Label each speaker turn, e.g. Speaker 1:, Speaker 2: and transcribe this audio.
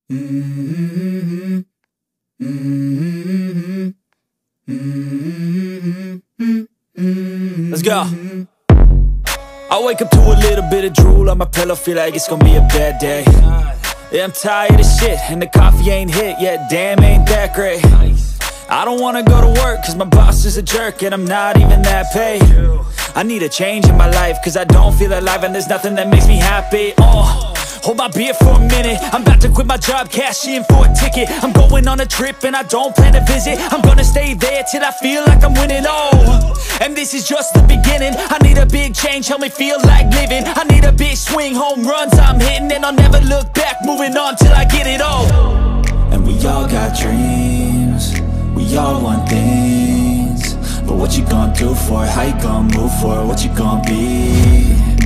Speaker 1: Mm-hmm. Mm-hmm. Mm-hmm. Let's go. I wake up to a little bit of drool on my pillow, feel like it's gonna be a bad day. Yeah, I'm tired of shit, and the coffee ain't hit yet, damn, ain't that great. I don't wanna go to work, cause my boss is a jerk, and I'm not even that paid. I need a change in my life, cause I don't feel alive, and there's nothing that makes me happy. Hold my beer for a minute, I'm about to quit my job, cash in for a ticket. I'm going on a trip and I don't plan to visit. I'm gonna stay there till I feel like I'm winning, and this is just the beginning. I need a big change, help me feel like living. I need a big swing, home runs I'm hitting, and I'll never look back, moving on till I get it all. And we all got dreams, we all want things, but what you gonna do for it? How you gonna move for it? What you gonna be?